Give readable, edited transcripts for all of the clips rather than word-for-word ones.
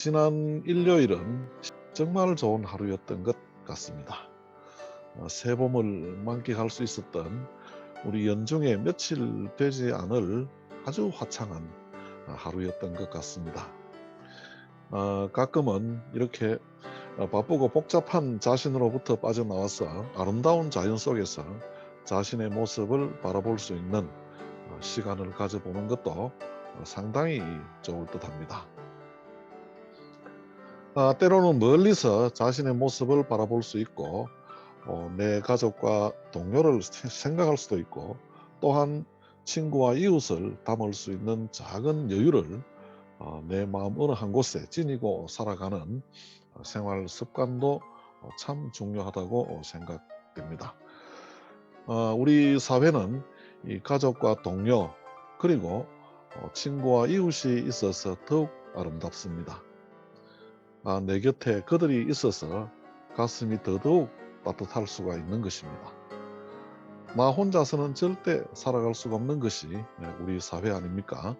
지난 일요일은 정말 좋은 하루였던 것 같습니다. 새 봄을 만끽할 수 있었던 우리 연중에 며칠 되지 않을 아주 화창한 하루였던 것 같습니다. 가끔은 이렇게 바쁘고 복잡한 자신으로부터 빠져나와서 아름다운 자연 속에서 자신의 모습을 바라볼 수 있는 시간을 가져보는 것도 상당히 좋을 듯합니다. 때로는 멀리서 자신의 모습을 바라볼 수 있고 내 가족과 동료를 생각할 수도 있고, 또한 친구와 이웃을 담을 수 있는 작은 여유를 내 마음 어느 한 곳에 지니고 살아가는 생활 습관도 참 중요하다고 생각됩니다. 우리 사회는 이 가족과 동료, 그리고 친구와 이웃이 있어서 더욱 아름답습니다. 내 곁에 그들이 있어서 가슴이 더더욱 따뜻할 수가 있는 것입니다. 나 혼자서는 절대 살아갈 수가 없는 것이 우리 사회 아닙니까?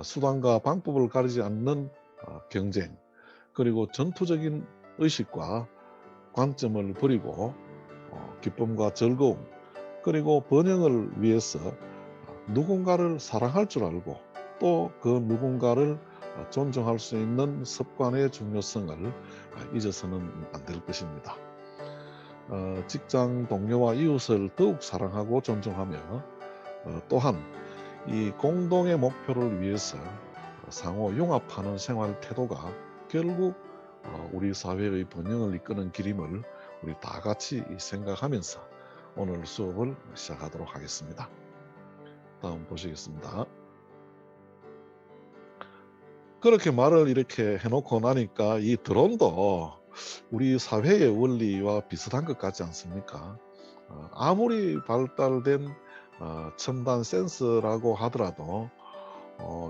수단과 방법을 가리지 않는 경쟁, 그리고 전투적인 의식과 관점을 버리고 기쁨과 즐거움, 그리고 번영을 위해서 누군가를 사랑할 줄 알고 또 그 누군가를 존중할 수 있는 습관의 중요성을 잊어서는 안 될 것입니다. 직장 동료와 이웃을 더욱 사랑하고 존중하며 또한 이 공동의 목표를 위해서 상호 융합하는 생활 태도가 결국 우리 사회의 번영을 이끄는 길임을 우리 다 같이 생각하면서 오늘 수업을 시작하도록 하겠습니다. 다음 보시겠습니다. 그렇게 말을 이렇게 해놓고 나니까 이 드론도 우리 사회의 원리와 비슷한 것 같지 않습니까? 아무리 발달된 첨단 센서라고 하더라도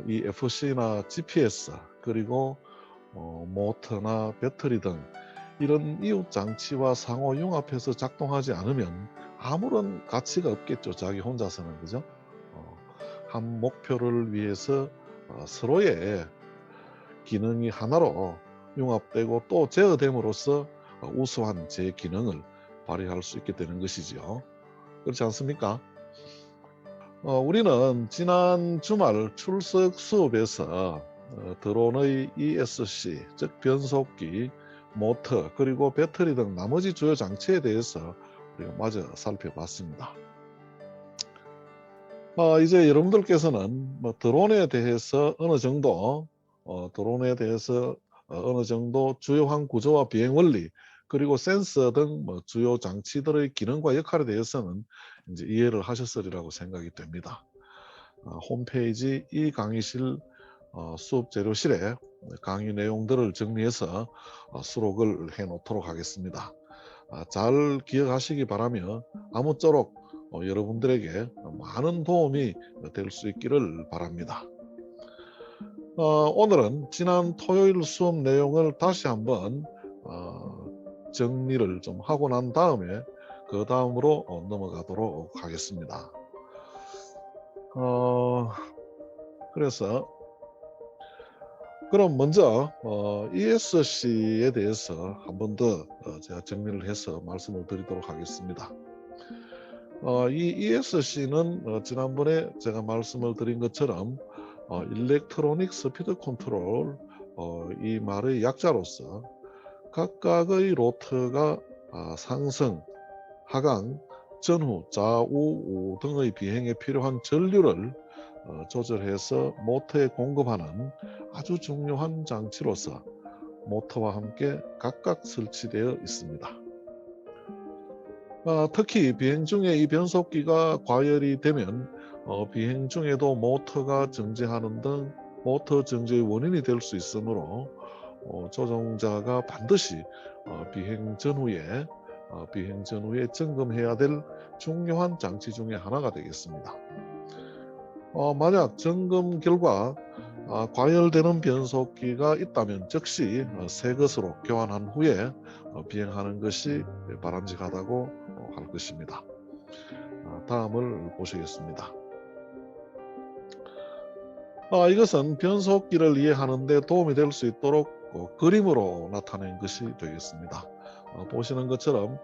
이 FC나 GPS, 그리고 모터나 배터리 등 이런 이웃 장치와 상호 융합해서 작동하지 않으면 아무런 가치가 없겠죠. 자기 혼자서는, 그죠? 한 목표를 위해서 서로의 기능이 하나로 융합되고 또 제어됨으로써 우수한 제 기능을 발휘할 수 있게 되는 것이지요. 그렇지 않습니까? 우리는 지난 주말 출석 수업에서 드론의 ESC, 즉 변속기, 모터, 그리고 배터리 등 나머지 주요 장치에 대해서 우리가 마저 살펴봤습니다. 이제 여러분들께서는 드론에 대해서 어느 정도 주요한 구조와 비행 원리, 그리고 센서 등 주요 장치들의 기능과 역할에 대해서는 이제 이해를 하셨으리라고 생각이 됩니다. 홈페이지 이 강의실 수업 재료실에 강의 내용들을 정리해서 수록을 해 놓도록 하겠습니다. 잘 기억하시기 바라며 아무쪼록 여러분들에게 많은 도움이 될 수 있기를 바랍니다. 오늘은 지난 토요일 수업 내용을 다시 한번 정리를 좀 하고 난 다음에 그 다음으로 넘어가도록 하겠습니다. 그래서 그럼 먼저 ESC에 대해서 한 번 더 제가 정리를 해서 말씀을 드리도록 하겠습니다. 이 ESC는 지난번에 제가 말씀을 드린 것처럼 일렉트로닉 스피드 컨트롤, 이 말의 약자로서 각각의 로트가 상승, 하강, 전후, 좌우 등의 비행에 필요한 전류를 조절해서 모터에 공급하는 아주 중요한 장치로서 모터와 함께 각각 설치되어 있습니다. 특히 비행 중에 이 변속기가 과열이 되면 비행 중에도 모터가 정지하는 등 모터 정지의 원인이 될 수 있으므로 조종자가 반드시 비행 전후에 점검해야 될 중요한 장치 중에 하나가 되겠습니다. 만약 점검 결과 과열되는 변속기가 있다면 즉시 새 것으로 교환한 후에 비행하는 것이 바람직하다고 할 것입니다. 다음을 보시겠습니다. 이것은 변속기를 이해하는 데 도움이 될 수 있도록 그림으로 나타낸 것이 되겠습니다. 보시는 것처럼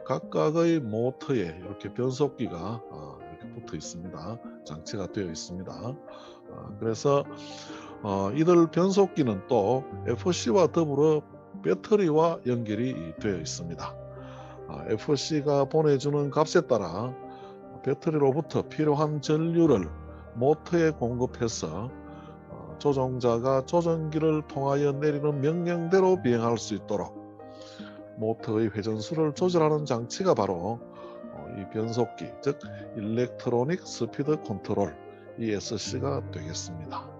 각각의 모터에 이렇게 변속기가 이렇게 붙어 있습니다. 장치가 되어 있습니다. 그래서 이들 변속기는 또 FC와 더불어 배터리와 연결이 되어 있습니다. FC가 보내주는 값에 따라 배터리로부터 필요한 전류를 모터에 공급해서 조종자가 조종기를 통하여 내리는 명령대로 비행할 수 있도록 모터의 회전수를 조절하는 장치가 바로 이 변속기, 즉 일렉트로닉 스피드 컨트롤 ESC가 되겠습니다.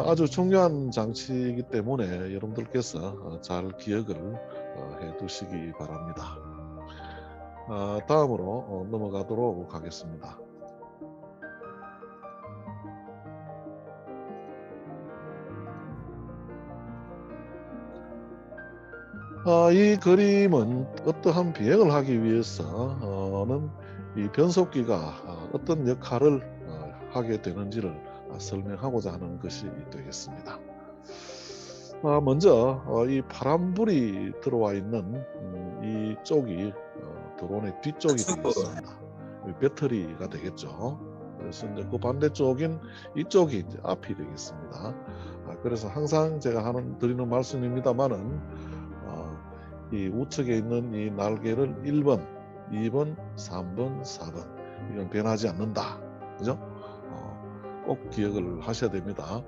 아주 중요한 장치이기 때문에 여러분들께서 잘 기억을 해 두시기 바랍니다. 다음으로 넘어가도록 하겠습니다. 이 그림은 어떠한 비행을 하기 위해서는 이 변속기가 어떤 역할을 하게 되는지를 설명하고자 하는 것이 되겠습니다. 먼저 이 파란불이 들어와 있는 이 쪽이 드론의 뒤쪽이 되겠습니다. 배터리가 되겠죠. 그래서 이제 그 반대쪽인 이쪽이 이제 앞이 되겠습니다. 그래서 항상 제가 드리는 말씀입니다만은 이 우측에 있는 이 날개를 1번, 2번, 3번, 4번 이건 변하지 않는다. 그죠? 꼭 기억을 하셔야 됩니다.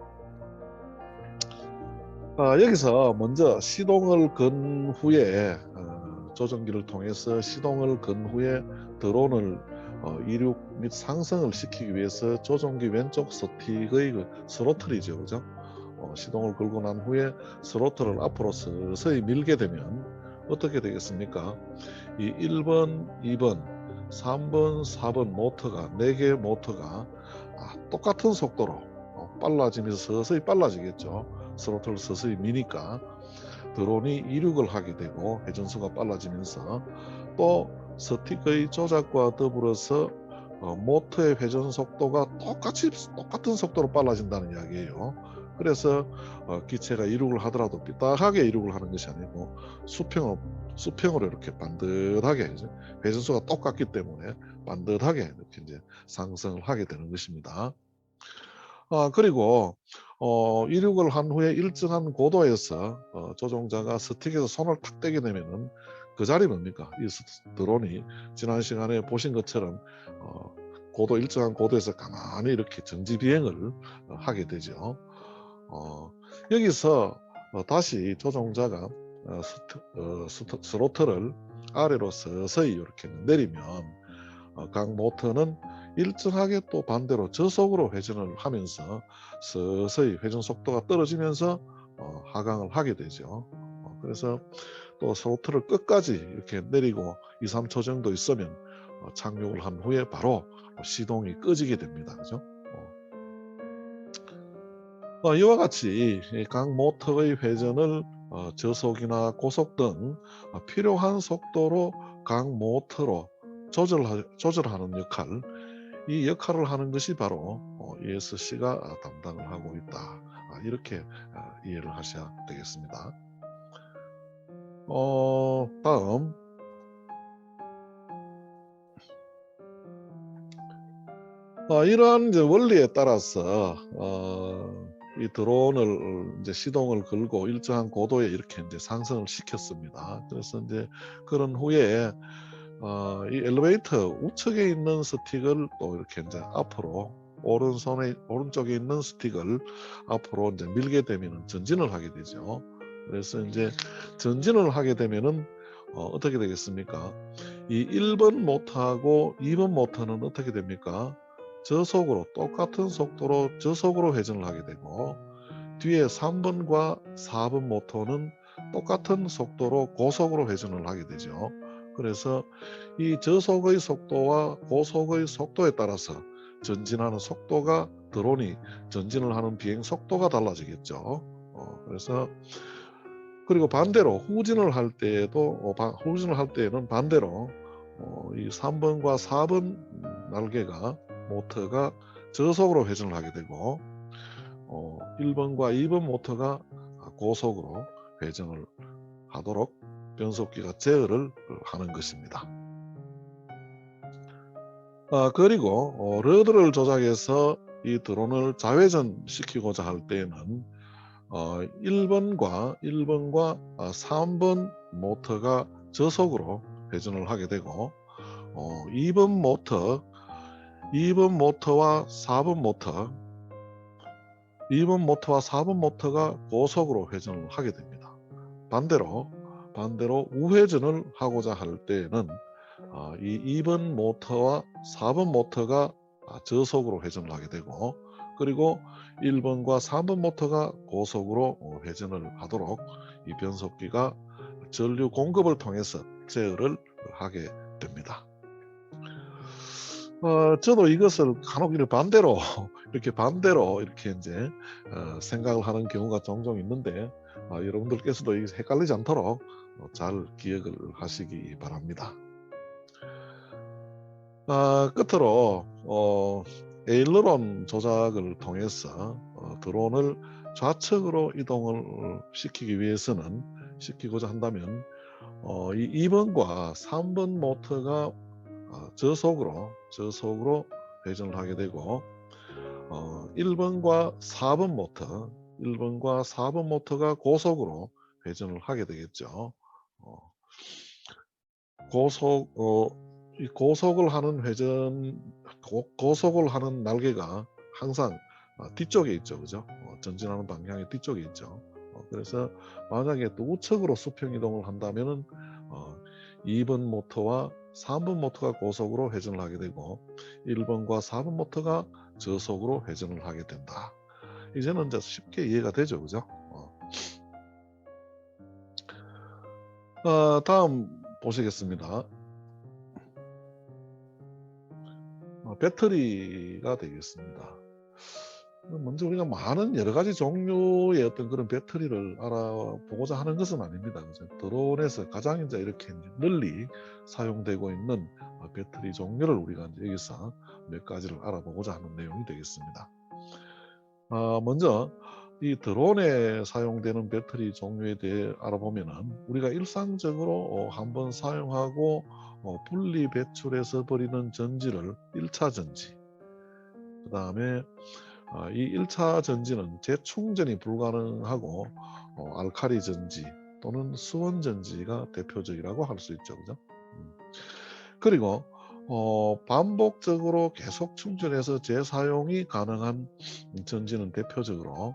여기서 먼저 시동을 건 후에 조종기를 통해서 시동을 건 후에 드론을 이륙 및 상승을 시키기 위해서 조종기 왼쪽 스틱의 그 스로틀이죠. 그죠? 시동을 걸고 난 후에 스로틀을 앞으로 서서히 밀게 되면 어떻게 되겠습니까? 이 1번, 2번, 3번, 4번 모터가 4개의 모터가 똑같은 속도로 빨라지면서 서서히 빨라지겠죠. 스로틀을 서서히 미니까 드론이 이륙을 하게 되고 회전수가 빨라지면서 또 스틱의 조작과 더불어서 모터의 회전 속도가 똑같은 속도로 빨라진다는 이야기예요. 그래서 기체가 이륙을 하더라도 삐딱하게 이륙을 하는 것이 아니고 수평으로 이렇게 반듯하게 회전수가 똑같기 때문에 반듯하게 이렇게 이제 상승을 하게 되는 것입니다. 그리고 이륙을 한 후에 일정한 고도에서 조종자가 스틱에서 손을 탁 떼게 되면은 그 자리 뭡니까? 이 드론이 지난 시간에 보신 것처럼 일정한 고도에서 가만히 이렇게 정지 비행을 하게 되죠. 여기서 다시 조종자가 스로틀을 아래로 서서히 이렇게 내리면 각 모터는 일정하게 또 반대로 저속으로 회전을 하면서 서서히 회전 속도가 떨어지면서 하강을 하게 되죠. 그래서 또 스로틀을 끝까지 이렇게 내리고 2, 3초 정도 있으면 착륙을 한 후에 바로 시동이 꺼지게 됩니다. 그죠? 이와 같이 각 모터의 회전을 저속이나 고속 등 필요한 속도로 각 모터로 조절하는 역할, 이 역할을 하는 것이 바로 ESC가 담당을 하고 있다. 이렇게 이해를 하셔야 되겠습니다. 다음 이러한 이제 원리에 따라서 이 드론을 이제 시동을 걸고 일정한 고도에 이렇게 이제 상승을 시켰습니다. 그래서 이제 그런 후에 이 엘리베이터 우측에 있는 스틱을 또 이렇게 이제 앞으로 오른쪽에 있는 스틱을 앞으로 이제 밀게 되면 전진을 하게 되죠. 그래서 이제 전진을 하게 되면은 어떻게 되겠습니까? 이 1번 모터하고 2번 모터는 어떻게 됩니까? 저속으로 똑같은 속도로 저속으로 회전을 하게 되고 뒤에 3번과 4번 모터는 똑같은 속도로 고속으로 회전을 하게 되죠. 그래서 이 저속의 속도와 고속의 속도에 따라서 전진하는 속도가 드론이 전진을 하는 비행 속도가 달라지겠죠. 그래서 그리고 반대로 후진을 할 때에는 반대로 이 3번과 4번 날개가 모터가 저속으로 회전을 하게 되고 1번과 2번 모터가 고속으로 회전을 하도록 변속기가 제어를 하는 것입니다. 그리고 러드를 조작해서 이 드론을 좌회전 시키고자 할 때에는 1번과 3번 모터가 저속으로 회전을 하게 되고 2번 모터와 4번 모터가 고속으로 회전을 하게 됩니다. 반대로 우회전을 하고자 할 때에는 이 2번 모터와 4번 모터가 저속으로 회전을 하게 되고, 그리고 1번과 3번 모터가 고속으로 회전을 하도록 이 변속기가 전류 공급을 통해서 제어를 하게 됩니다. 저도 이것을 간혹 반대로 이렇게 이제 생각을 하는 경우가 종종 있는데, 여러분들께서도 헷갈리지 않도록 잘 기억을 하시기 바랍니다. 끝으로 에일러론 조작을 통해서 드론을 좌측으로 이동을 시키고자 한다면 이 2번과 3번 모터가 저속으로 회전을 하게 되고 1번과 4번 모터가 고속으로 회전을 하게 되겠죠. 이 고속을 하는 날개가 항상 뒤쪽에 있죠, 그죠? 전진하는 방향의 뒤쪽에 있죠. 그래서 만약에 또 우측으로 수평 이동을 한다면은 2번 모터와 3번 모터가 고속으로 회전을 하게 되고 1번과 4번 모터가 저속으로 회전을 하게 된다. 이제는 이제 쉽게 이해가 되죠, 그죠? 다음 보시겠습니다. 배터리가 되겠습니다. 먼저 우리가 많은 여러 가지 종류의 어떤 그런 배터리를 알아보고자 하는 것은 아닙니다. 그죠? 드론에서 가장 이제 이렇게 널리 사용되고 있는 배터리 종류를 우리가 이제 여기서 몇 가지를 알아보고자 하는 내용이 되겠습니다. 먼저 이 드론에 사용되는 배터리 종류에 대해 알아보면은 우리가 일상적으로 한번 사용하고 분리 배출해서 버리는 전지를 1차 전지, 그 다음에 이 1차 전지는 재충전이 불가능하고 알카리 전지 또는 수원 전지가 대표적이라고 할 수 있죠, 그죠? 그리고 반복적으로 계속 충전해서 재사용이 가능한 전지는 대표적으로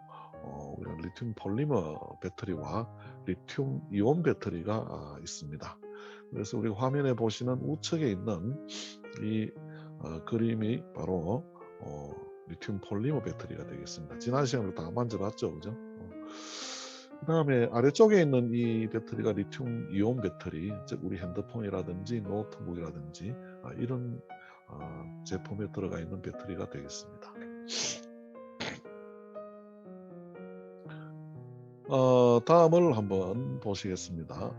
리튬 폴리머 배터리와 리튬 이온 배터리가 있습니다. 그래서 우리 화면에 보시는 우측에 있는 이 그림이 바로 리튬 폴리머 배터리가 되겠습니다. 지난 시간에 다 만져봤죠, 그죠? 그 다음에 아래쪽에 있는 이 배터리가 리튬 이온 배터리, 즉 우리 핸드폰이라든지 노트북이라든지 이런 제품에 들어가 있는 배터리가 되겠습니다. 다음을 한번 보시겠습니다.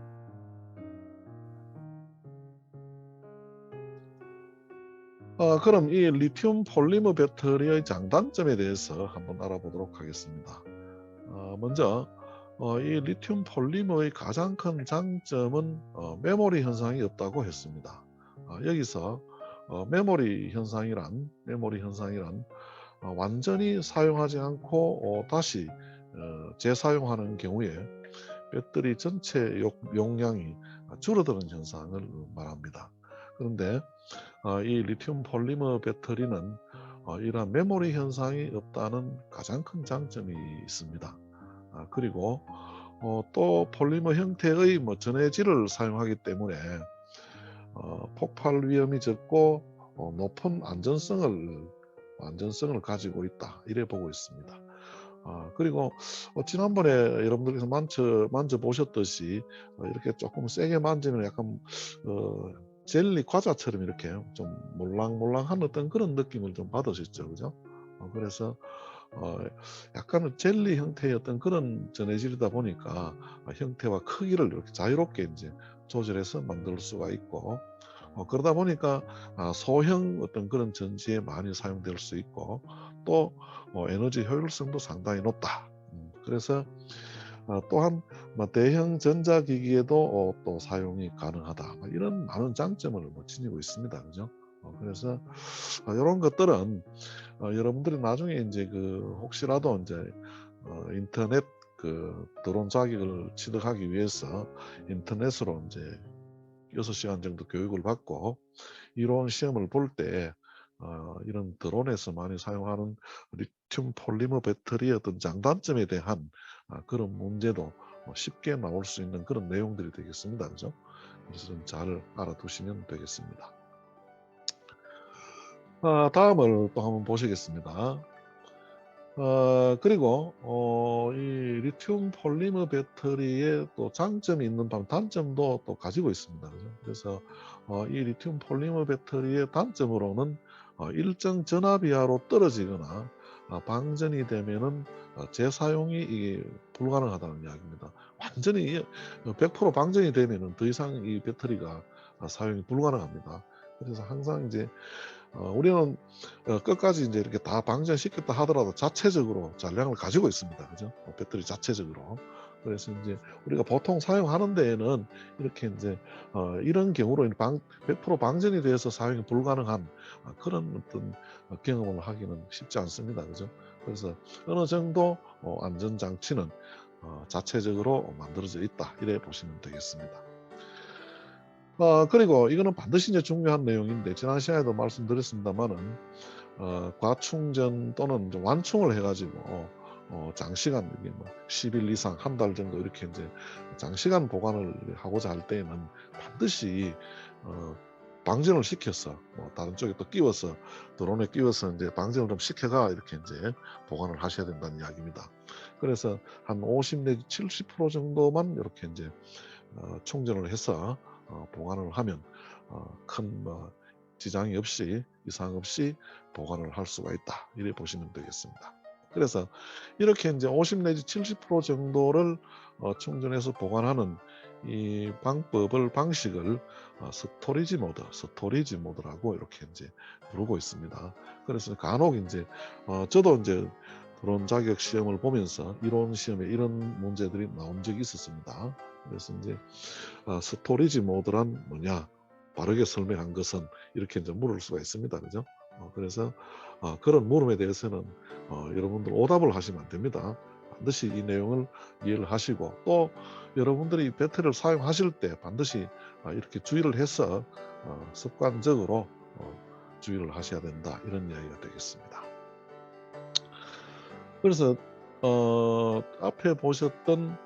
그럼 이 리튬 폴리머 배터리의 장단점에 대해서 한번 알아보도록 하겠습니다. 먼저 이 리튬 폴리머의 가장 큰 장점은 메모리 현상이 없다고 했습니다. 여기서 메모리 현상이란 완전히 사용하지 않고 다시 재사용하는 경우에 배터리 전체 용량이 줄어드는 현상을 말합니다. 그런데 이 리튬 폴리머 배터리는 이러한 메모리 현상이 없다는 가장 큰 장점이 있습니다. 그리고 또 폴리머 형태의 전해질을 사용하기 때문에 폭발 위험이 적고 높은 안전성을 가지고 있다, 이래 보고 있습니다. 그리고 지난번에 여러분들께서 만져보셨듯이 이렇게 조금 세게 만지면 약간 젤리 과자처럼 이렇게 좀 몰랑몰랑한 어떤 그런 느낌을 좀 받으셨죠, 그죠? 그래서 약간은 젤리 형태의 어떤 그런 전해질이다 보니까 형태와 크기를 이렇게 자유롭게 이제 조절해서 만들 수가 있고 그러다 보니까 소형 어떤 그런 전지에 많이 사용될 수 있고 또 에너지 효율성도 상당히 높다. 그래서 또한 뭐 대형 전자기기에도 또 사용이 가능하다. 이런 많은 장점을 지니고 있습니다. 그죠? 그래서 이런 것들은 여러분들이 나중에 이제 그 혹시라도 이제 인터넷 그 드론 자격을 취득하기 위해서 인터넷으로 이제 6시간 정도 교육을 받고 이론 시험을 볼 때 이런 드론에서 많이 사용하는 리튬 폴리머 배터리의 어떤 장단점에 대한 그런 문제도 쉽게 나올 수 있는 그런 내용들이 되겠습니다. 그죠? 그래서 좀 잘 알아두시면 되겠습니다. 다음을 또 한번 보시겠습니다. 그리고 이 리튬 폴리머 배터리에 또 장점이 있는 반 단점도 또 가지고 있습니다. 그죠? 그래서 이 리튬 폴리머 배터리의 단점으로는 일정 전압 이하로 떨어지거나 방전이 되면은 재사용이 이게 불가능하다는 이야기입니다. 완전히 100% 방전이 되면은 더 이상 이 배터리가 사용이 불가능합니다. 그래서 항상 이제 우리는 끝까지 이제 이렇게 다 방전시켰다 하더라도 자체적으로 잔량을 가지고 있습니다. 그죠? 배터리 자체적으로. 그래서 이제 우리가 보통 사용하는 데에는 이렇게 이제 이런 경우로 100% 방전이 돼서 사용이 불가능한 그런 어떤 경험을 하기는 쉽지 않습니다. 그죠? 그래서 어느 정도 안전장치는 자체적으로 만들어져 있다. 이래 보시면 되겠습니다. 그리고 이거는 반드시 이제 중요한 내용인데 지난 시간에도 말씀드렸습니다만은 과충전 또는 이제 완충을 해가지고 장시간 이게 뭐 10일 이상 한 달 정도 이렇게 이제 장시간 보관을 하고자 할 때에는 반드시 방전을 시켜서 다른 쪽에 또 끼워서 드론에 끼워서 이제 방전을 좀 시켜가 이렇게 이제 보관을 하셔야 된다는 이야기입니다. 그래서 한 50 내지 70% 정도만 이렇게 이제 충전을 해서 보관을 하면 큰 지장이 없이 이상 없이 보관을 할 수가 있다. 이래 보시면 되겠습니다. 그래서 이렇게 이제 50 내지 70% 정도를 충전해서 보관하는 이 방식을 스토리지 모드라고 이렇게 이제 부르고 있습니다. 그래서 간혹 이제 저도 이제 드론 자격 시험을 보면서 이론 시험에 이런 문제들이 나온 적이 있었습니다. 그래서 이제 스토리지 모드란 뭐냐? 바르게 설명한 것은 이렇게 이제 물을 수가 있습니다. 그죠? 그래서 그런 물음에 대해서는 여러분들 오답을 하시면 안 됩니다. 반드시 이 내용을 이해를 하시고 또 여러분들이 배터리를 사용하실 때 반드시 이렇게 주의를 해서 습관적으로 주의를 하셔야 된다. 이런 이야기가 되겠습니다. 그래서 앞에 보셨던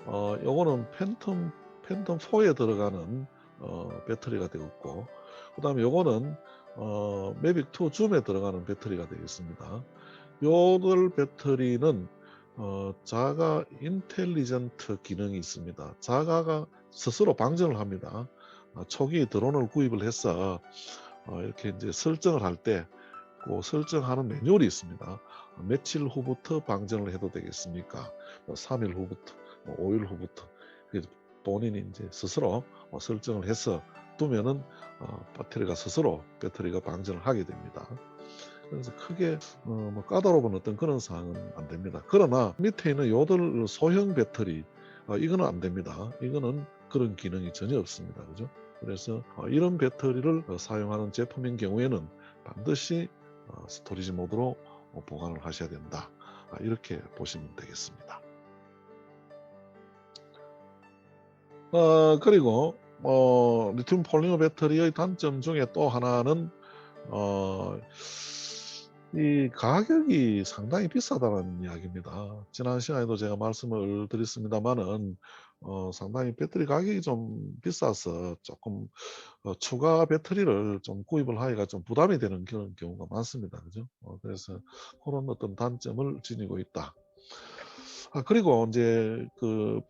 어, 요거는 팬텀 4에 들어가는 배터리가 되었고 그다음에 요거는 매빅 2 줌에 들어가는 배터리가 되겠습니다. 요들 배터리는 자가 인텔리전트 기능이 있습니다. 자가가 스스로 방전을 합니다. 초기 드론을 구입을 해서 이렇게 이제 설정을 할 때 그 설정하는 매뉴얼이 있습니다. 며칠 후부터 방전을 해도 되겠습니까? 3일 후부터, 5일 후부터. 본인이 이제 스스로 설정을 해서 두면은 배터리가 스스로 배터리가 방전을 하게 됩니다. 그래서 크게 뭐 까다로운 어떤 그런 사항은 안 됩니다. 그러나 밑에 있는 요들 소형 배터리 이거는 안 됩니다. 이거는 그런 기능이 전혀 없습니다. 그죠? 그래서 이런 배터리를 사용하는 제품인 경우에는 반드시 스토리지 모드로 보관을 하셔야 된다. 이렇게 보시면 되겠습니다. 그리고 리튬 폴리머 배터리의 단점 중에 또 하나는 이 가격이 상당히 비싸다는 이야기입니다. 지난 시간에도 제가 말씀을 드렸습니다만은 상당히 배터리 가격이 좀 비싸서 조금 추가 배터리를 좀 구입을 하기가 좀 부담이 되는 그런 경우가 많습니다. 그죠? 그래서 그런 어떤 단점을 지니고 있다. 그리고 이제 그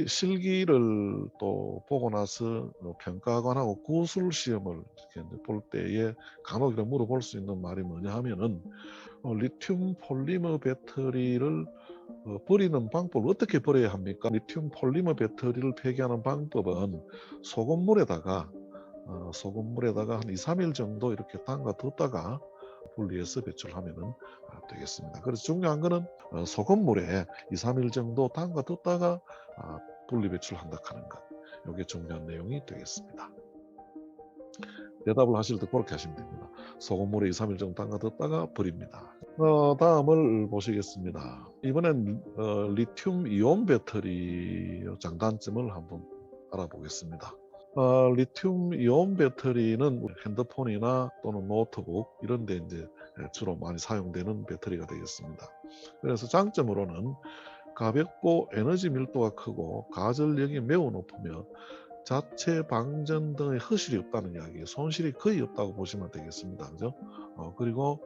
실기를 또 보고 나서 평가관하고 구술 시험을 이렇게 이제 볼 때에 간혹 이렇게 물어볼 수 있는 말이 뭐냐 하면은 리튬 폴리머 배터리를 버리는 방법을 어떻게 버려야 합니까? 리튬 폴리머 배터리를 폐기하는 방법은 소금물에다가 한 2-3일 정도 이렇게 담가뒀다가 분리해서 배출하면 되겠습니다. 그래서 중요한 거는 소금물에 2-3일 정도 담가뒀다가 분리 배출한다 하는 것. 이게 중요한 내용이 되겠습니다. 대답을 하실 때 그렇게 하시면 됩니다. 소금물에 2-3일 정도 담가뒀다가 버립니다. 다음을 보시겠습니다. 이번엔 리튬 이온 배터리 장단점을 한번 알아보겠습니다. 리튬 이온 배터리는 핸드폰이나 또는 노트북 이런 데 이제 주로 많이 사용되는 배터리가 되겠습니다. 그래서 장점으로는 가볍고 에너지 밀도가 크고 가전력이 매우 높으며 자체 방전 등의 허실이 없다는 이야기예요. 손실이 거의 없다고 보시면 되겠습니다. 그죠? 그리고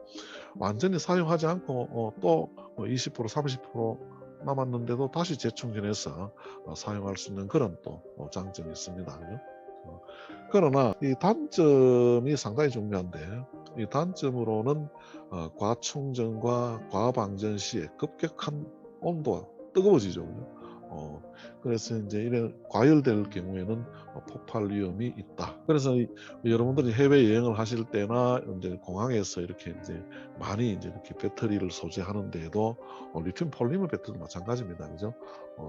완전히 사용하지 않고 또 20% 30% 남았는데도 다시 재충전해서 사용할 수 있는 그런 또 장점이 있습니다. 그죠? 그러나 이 단점이 상당히 중요한데, 이 단점으로는 과충전과 과방전 시에 급격한 온도가 뜨거워지죠. 그래서 이제 이런 과열될 경우에는 폭발 위험이 있다. 그래서 여러분들이 해외 여행을 하실 때나 이제 공항에서 이렇게 이제 많이 이제 이렇게 배터리를 소지하는데도 리튬 폴리머 배터리도 마찬가지입니다. 그죠?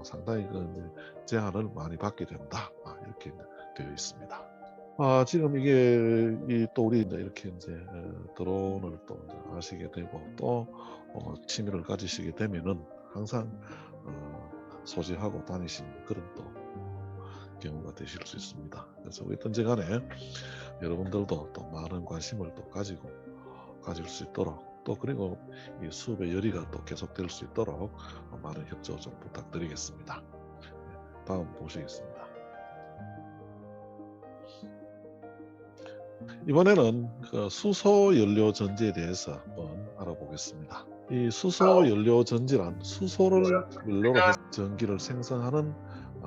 상당히 그 이제 제한을 많이 받게 된다. 이렇게 되어 있습니다. 지금 이게 또 우리 이제 이렇게 이제 드론을 또 이제 하시게 되고 또 취미를 가지시게 되면은 항상 소지하고 다니시는 그런 또 경우가 되실 수 있습니다. 그래서 어떤지 간에 여러분들도 또 많은 관심을 또 가질 수 있도록, 또 그리고 이 수업의 열의가 또 계속될 수 있도록 많은 협조 좀 부탁드리겠습니다. 다음 보시겠습니다. 이번에는 수소 연료 전지에 대해서 한번 알아보겠습니다. 이 수소 연료 전지란 수소를 연료로 해서 전기를 생성하는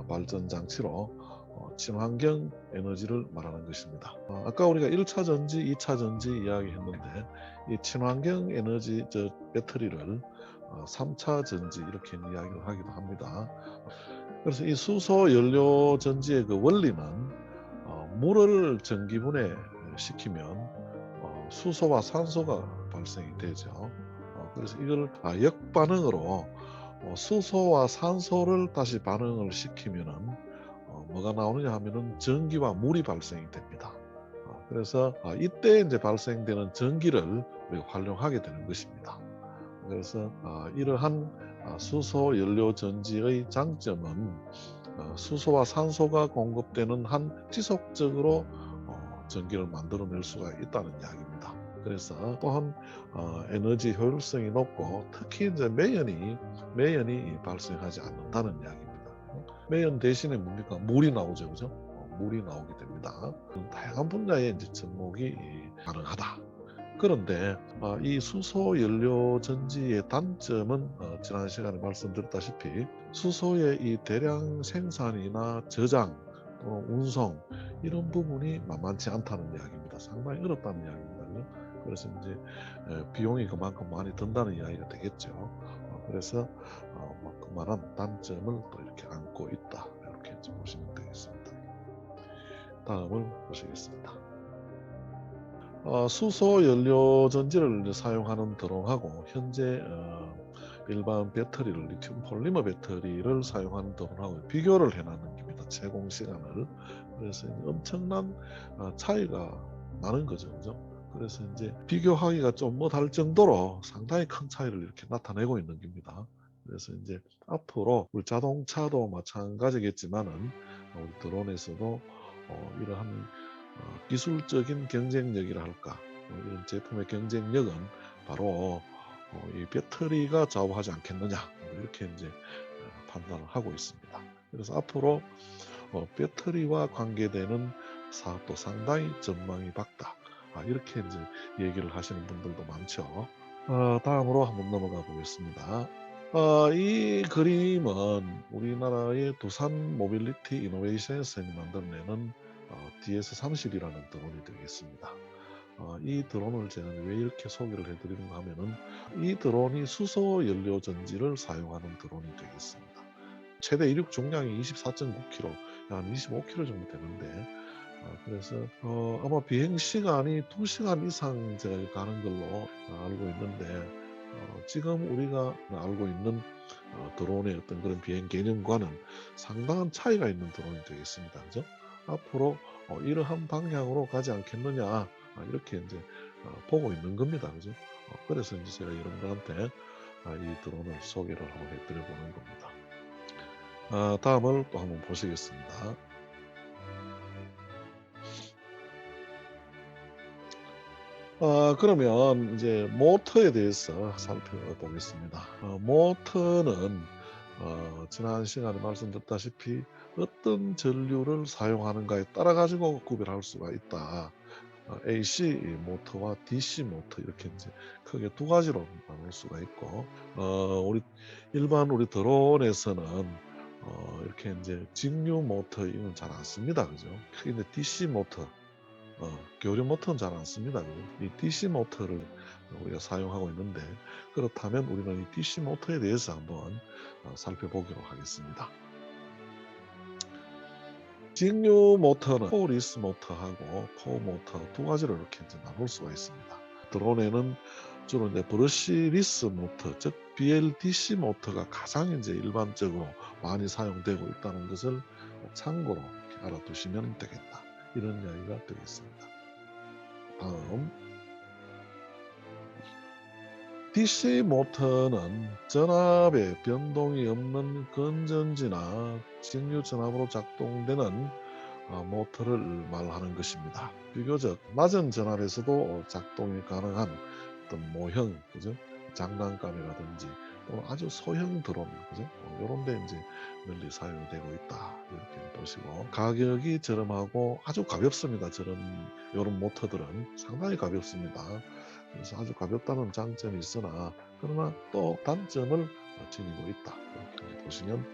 발전 장치로 친환경 에너지를 말하는 것입니다. 아까 우리가 1차 전지, 2차 전지 이야기했는데 이 친환경 에너지 배터리를 3차 전지 이렇게 이야기를 하기도 합니다. 그래서 이 수소 연료 전지의 그 원리는 물을 전기분해 시키면 수소와 산소가 발생이 되죠. 그래서 이걸 역반응으로 수소와 산소를 다시 반응을 시키면은 뭐가 나오느냐 하면은 전기와 물이 발생이 됩니다. 그래서 이때 이제 발생되는 전기를 우리가 활용하게 되는 것입니다. 그래서 이러한 수소 연료 전지의 장점은 수소와 산소가 공급되는 한 지속적으로 전기를 만들어낼 수가 있다는 이야기입니다. 그래서 또한 에너지 효율성이 높고 특히 이제 매연이 발생하지 않는다는 이야기입니다. 매연 대신에 뭡니까? 물이 나오죠, 그죠? 물이 나오게 됩니다. 다양한 분야의 이제 접목이 가능하다. 그런데 이 수소 연료 전지의 단점은 지난 시간에 말씀드렸다시피 수소의 이 대량 생산이나 저장 또는 운송 이런 부분이 만만치 않다는 이야기입니다. 상당히 어렵다는 이야기입니다. 그래서 이제 비용이 그만큼 많이 든다는 이야기가 되겠죠. 그래서 그만한 단점을 또 이렇게 안고 있다. 이렇게 이제 보시면 되겠습니다. 다음을 보시겠습니다. 수소 연료 전지를 사용하는 드론하고 현재 일반 배터리를 리튬 폴리머 배터리를 사용하는 드론하고 비교를 해놨는 겁니다. 제공 시간을. 그래서 엄청난 차이가 나는 거죠, 그죠? 그래서 이제 비교하기가 좀 못할 정도로 상당히 큰 차이를 이렇게 나타내고 있는 겁니다. 그래서 이제 앞으로 우리 자동차도 마찬가지겠지만은 우리 드론에서도 이러한 기술적인 경쟁력이라 할까, 이런 제품의 경쟁력은 바로 이 배터리가 좌우하지 않겠느냐, 이렇게 이제 판단을 하고 있습니다. 그래서 앞으로 배터리와 관계되는 사업도 상당히 전망이 밝다, 이렇게 이제 얘기를 하시는 분들도 많죠. 다음으로 한번 넘어가 보겠습니다. 이 그림은 우리나라의 두산 모빌리티 이노베이션 센터이 만들어내는 DS30이라는 드론이 되겠습니다. 이 드론을 제가 왜 이렇게 소개를 해드리는가 하면은 이 드론이 수소 연료 전지를 사용하는 드론이 되겠습니다. 최대 이륙 중량이 24.9kg, 한 25kg 정도 되는데 그래서 아마 비행 시간이 2시간 이상 제가 가는 걸로 알고 있는데 지금 우리가 알고 있는 드론의 어떤 그런 비행 개념과는 상당한 차이가 있는 드론이 되겠습니다. 그죠? 앞으로 이러한 방향으로 가지 않겠느냐 이렇게 이제 보고 있는 겁니다. 그죠? 그래서 이제 제가 여러분들한테 이 드론을 소개를 한번 해드려 보는 겁니다. 다음을 또 한번 보시겠습니다. 그러면 이제 모터에 대해서 살펴보겠습니다. 모터는 지난 시간에 말씀드렸다시피 어떤 전류를 사용하는가에 따라 가지고 구별할 수가 있다. AC 모터와 DC 모터 이렇게 이제 크게 두 가지로 나눌 수가 있고, 우리 일반 우리 드론에서는 이렇게 이제 직류 모터 이건 잘 안 씁니다, 그죠? 크게 이제 DC 모터, 교류 모터는 잘 안 씁니다. 이 DC 모터를 우리가 사용하고 있는데, 그렇다면 우리는 이 DC 모터에 대해서 한번 살펴보기로 하겠습니다. 직류 모터는 코리스 모터하고 코어 모터 두 가지로 이렇게 이제 나눌 수가 있습니다. 드론에는 주로 이제 브러시리스 모터, 즉 BLDC 모터가 가장 이제 일반적으로 많이 사용되고 있다는 것을 참고로 이렇게 알아두시면 되겠다. 이런 이야기가 되겠습니다. 다음, DC 모터는 전압에 변동이 없는 건전지나 직류 전압으로 작동되는 모터를 말하는 것입니다. 비교적 낮은 전압에서도 작동이 가능한 어떤 모형, 그죠? 장난감이라든지 또는 아주 소형 드론, 그죠? 이런 데 이제 널리 사용되고 있다. 이렇게 보시고 가격이 저렴하고 아주 가볍습니다. 이런 모터들은 상당히 가볍습니다. 그래서 아주 가볍다는 장점이 있으나 그러나 또 단점을 지니고 있다. 이렇게 보시면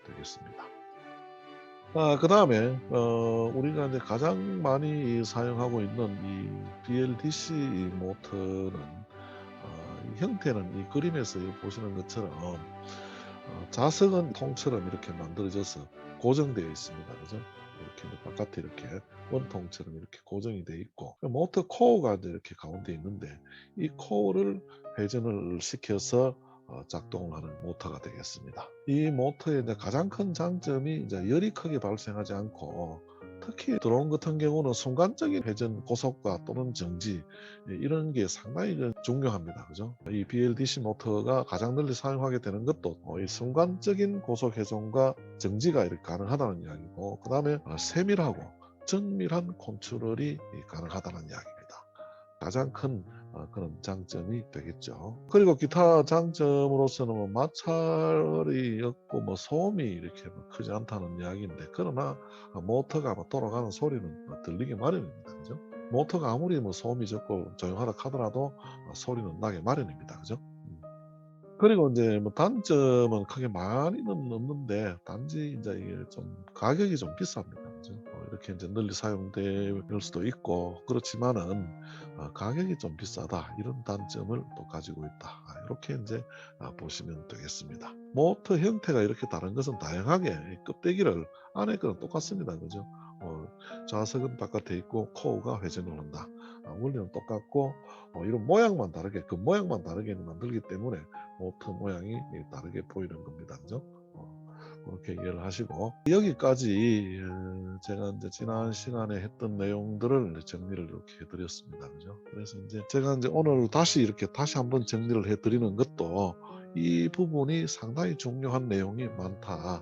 되겠습니다. 그 다음에 우리가 이제 가장 많이 사용하고 있는 이 BLDC 모터는 이 형태는 이 그림에서 보시는 것처럼 자석은 통처럼 이렇게 만들어져서 고정되어 있습니다. 그죠? 이렇게 바깥에 이렇게 원통처럼 이렇게 고정이 되어 있고 모터 코어가 이렇게 가운데 있는데 이 코어를 회전을 시켜서 작동을 하는 모터가 되겠습니다. 이 모터의 이제 가장 큰 장점이 이제 열이 크게 발생하지 않고 특히 드론 같은 경우는 순간적인 회전 고속과 또는 정지 이런 게 상당히 중요합니다. 그죠? 이 BLDC 모터가 가장 널리 사용하게 되는 것도 이 순간적인 고속 회전과 정지가 이렇게 가능하다는 이야기고 그 다음에 세밀하고 정밀한 컨트롤이 가능하다는 이야기입니다. 가장 큰 그런 장점이 되겠죠. 그리고 기타 장점으로서는 뭐 마찰이 없고 뭐 소음이 이렇게 크지 않다는 이야기인데 그러나 모터가 돌아가는 소리는 들리기 마련입니다. 그죠? 모터가 아무리 뭐 소음이 적고 조용하다 하더라도 소리는 나게 마련입니다. 그죠? 그리고 이제 뭐 단점은 크게 많이는 없는데 단지 이제 이게 좀 가격이 좀 비쌉니다. 그죠? 이렇게 이제 널리 사용될 수도 있고 그렇지만은 가격이 좀 비싸다 이런 단점을 또 가지고 있다. 이렇게 이제 보시면 되겠습니다. 모터 형태가 이렇게 다른 것은 다양하게 껍데기를 안에 거는 똑같습니다. 그죠? 좌석은 바깥에 있고 코어가 회전을 한다. 원리는 똑같고 이런 모양만 다르게 그 모양만 다르게 만들기 때문에 모터 모양이 다르게 보이는 겁니다. 그죠? 그렇게 이해를 하시고 여기까지 제가 이제 지난 시간에 했던 내용들을 정리를 이렇게 해드렸습니다. 그죠? 그래서 이제 제가 이제 오늘 다시 한번 정리를 해드리는 것도 이 부분이 상당히 중요한 내용이 많다.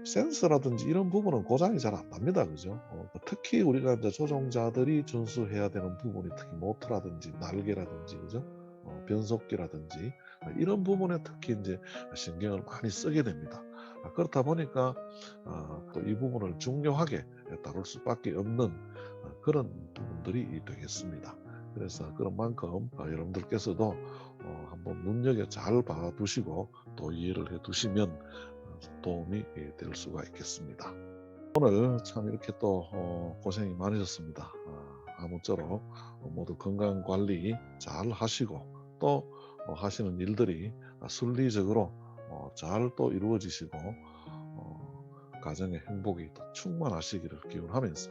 센서라든지 이런 부분은 고장이 잘 안 납니다. 그죠? 특히 우리가 이제 조종자들이 준수해야 되는 부분이 특히 모터라든지 날개라든지 그죠? 변속기라든지 이런 부분에 특히 이제 신경을 많이 쓰게 됩니다. 그렇다 보니까 또 이 부분을 중요하게 다룰 수밖에 없는 그런 부분들이 되겠습니다. 그래서 그런 만큼 여러분들께서도 한번 눈여겨 잘 봐두시고 또 이해를 해두시면 도움이 될 수가 있겠습니다. 오늘 참 이렇게 또 고생이 많으셨습니다. 아무쪼록 모두 건강 관리 잘 하시고 또 하시는 일들이 순리적으로 잘 또 이루어지시고 가정의 행복이 더 충만하시기를 기원하면서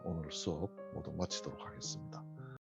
오늘 수업 모두 마치도록 하겠습니다.